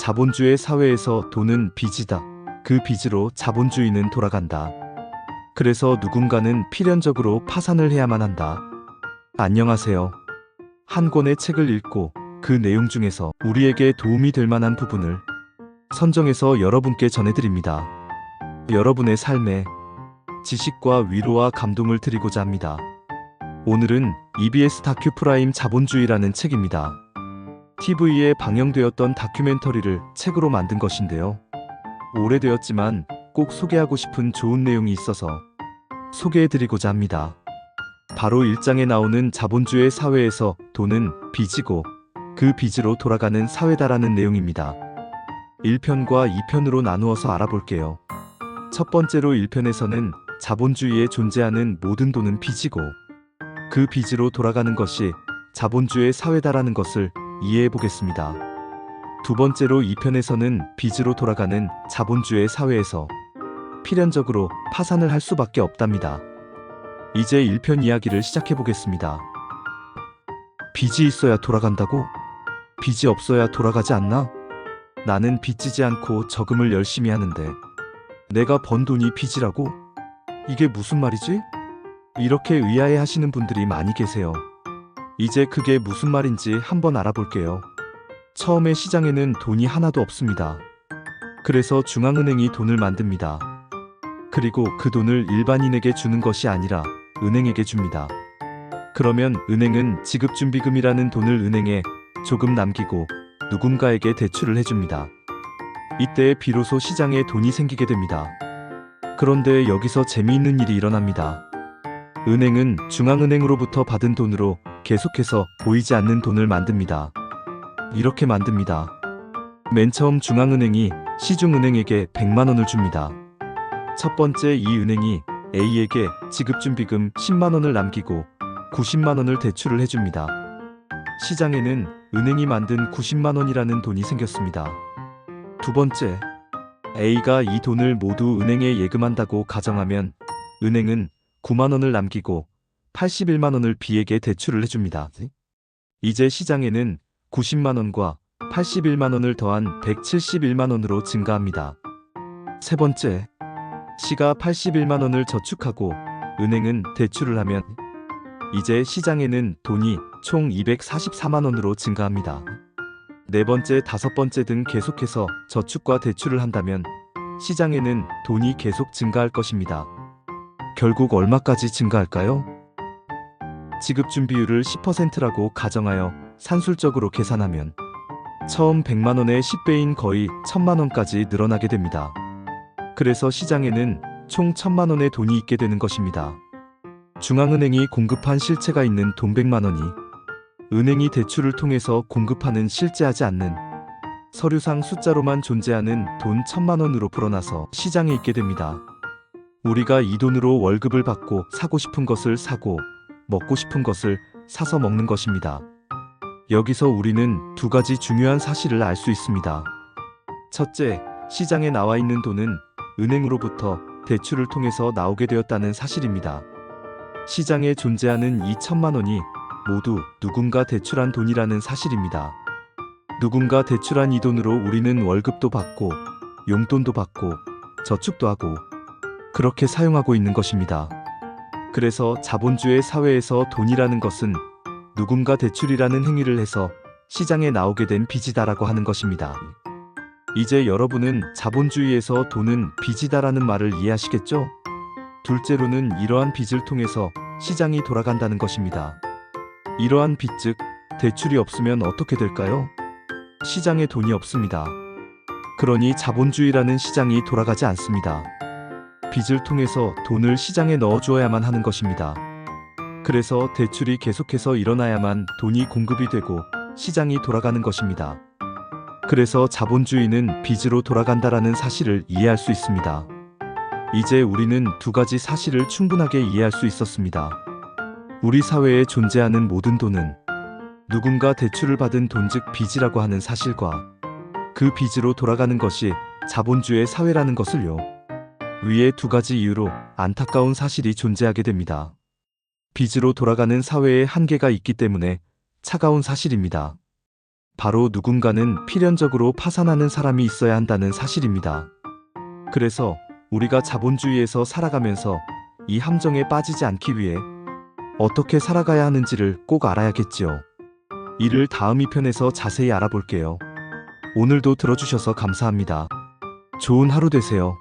자본주의 사회에서 돈은 빚이다. 그 빚으로 자본주의는 돌아간다. 그래서 누군가는 필연적으로 파산을 해야만 한다. 안녕하세요. 한 권의 책을 읽고 그 내용 중에서 우리에게 도움이 될 만한 부분을 선정해서 여러분께 전해드립니다. 여러분의 삶에 지식과 위로와 감동을 드리고자 합니다. 오늘은 EBS 다큐 프라임 자본주의라는 책입니다. TV에 방영되었던 다큐멘터리를 책으로 만든 것인데요. 오래되었지만 꼭 소개하고 싶은 좋은 내용이 있어서 소개해드리고자 합니다. 바로 1장에 나오는 자본주의 사회에서 돈은 빚이고 그 빚으로 돌아가는 사회다라는 내용입니다. 1편과 2편으로 나누어서 알아볼게요. 첫 번째로 1편에서는 자본주의에 존재하는 모든 돈은 빚이고 그 빚으로 돌아가는 것이 자본주의 사회다라는 것을 이해해 보겠습니다. 두 번째로 2편에서는 빚으로 돌아가는 자본주의 사회에서 필연적으로 파산을 할 수밖에 없답니다. 이제 1편 이야기를 시작해 보겠습니다. 빚이 있어야 돌아간다고? 빚이 없어야 돌아가지 않나? 나는 빚지지 않고 저금을 열심히 하는데 내가 번 돈이 빚이라고? 이게 무슨 말이지? 이렇게 의아해 하시는 분들이 많이 계세요. 이제 그게 무슨 말인지 한번 알아볼게요. 처음에 시장에는 돈이 하나도 없습니다. 그래서 중앙은행이 돈을 만듭니다. 그리고 그 돈을 일반인에게 주는 것이 아니라 은행에게 줍니다. 그러면 은행은 지급준비금이라는 돈을 은행에 조금 남기고 누군가에게 대출을 해줍니다. 이때 비로소 시장에 돈이 생기게 됩니다. 그런데 여기서 재미있는 일이 일어납니다. 은행은 중앙은행으로부터 받은 돈으로 계속해서 보이지 않는 돈을 만듭니다. 이렇게 만듭니다. 맨 처음 중앙은행이 시중은행에게 100만원을 줍니다. 첫 번째 이 은행이 A에게 지급준비금 10만원을 남기고 90만원을 대출을 해줍니다. 시장에는 은행이 만든 90만원이라는 돈이 생겼습니다. 두 번째, A가 이 돈을 모두 은행에 예금한다고 가정하면 은행은 9만원을 남기고 81만원을 B에게 대출을 해줍니다. 이제 시장에는 90만원과 81만원을 더한 171만원으로 증가합니다. 세 번째, C가 81만원을 저축하고 은행은 대출을 하면 이제 시장에는 돈이 총 244만원으로 증가합니다. 네 번째, 다섯 번째 등 계속해서 저축과 대출을 한다면 시장에는 돈이 계속 증가할 것입니다. 결국 얼마까지 증가할까요? 지급준비율을 10%라고 가정하여 산술적으로 계산하면 처음 100만원의 10배인 거의 1000만원까지 늘어나게 됩니다. 그래서 시장에는 총 1000만원의 돈이 있게 되는 것입니다. 중앙은행이 공급한 실체가 있는 돈 100만원이 은행이 대출을 통해서 공급하는 실제하지 않는 서류상 숫자로만 존재하는 돈 1000만원으로 불어나서 시장에 있게 됩니다. 우리가 이 돈으로 월급을 받고 사고 싶은 것을 사고 먹고 싶은 것을 사서 먹는 것입니다. 여기서 우리는 두 가지 중요한 사실을 알 수 있습니다. 첫째, 시장에 나와 있는 돈은 은행으로부터 대출을 통해서 나오게 되었다는 사실입니다. 시장에 존재하는 이 1000만원이 모두 누군가 대출한 돈이라는 사실입니다. 누군가 대출한 이 돈으로 우리는 월급도 받고 용돈도 받고 저축도 하고 그렇게 사용하고 있는 것입니다. 그래서 자본주의 사회에서 돈이라는 것은 누군가 대출이라는 행위를 해서 시장에 나오게 된 빚이다라고 하는 것입니다. 이제 여러분은 자본주의에서 돈은 빚이다라는 말을 이해하시겠죠? 둘째로는 이러한 빚을 통해서 시장이 돌아간다는 것입니다. 이러한 빚 즉 대출이 없으면 어떻게 될까요? 시장에 돈이 없습니다. 그러니 자본주의라는 시장이 돌아가지 않습니다. 빚을 통해서 돈을 시장에 넣어주어야만 하는 것입니다. 그래서 대출이 계속해서 일어나야만 돈이 공급이 되고 시장이 돌아가는 것입니다. 그래서 자본주의는 빚으로 돌아간다라는 사실을 이해할 수 있습니다. 이제 우리는 두 가지 사실을 충분하게 이해할 수 있었습니다. 우리 사회에 존재하는 모든 돈은 누군가 대출을 받은 돈 즉 빚이라고 하는 사실과 그 빚으로 돌아가는 것이 자본주의 사회라는 것을요. 위의 두 가지 이유로 안타까운 사실이 존재하게 됩니다. 빚으로 돌아가는 사회에 한계가 있기 때문에 차가운 사실입니다. 바로 누군가는 필연적으로 파산하는 사람이 있어야 한다는 사실입니다. 그래서 우리가 자본주의에서 살아가면서 이 함정에 빠지지 않기 위해 어떻게 살아가야 하는지를 꼭 알아야겠지요. 이를 다음 2편에서 자세히 알아볼게요. 오늘도 들어주셔서 감사합니다. 좋은 하루 되세요.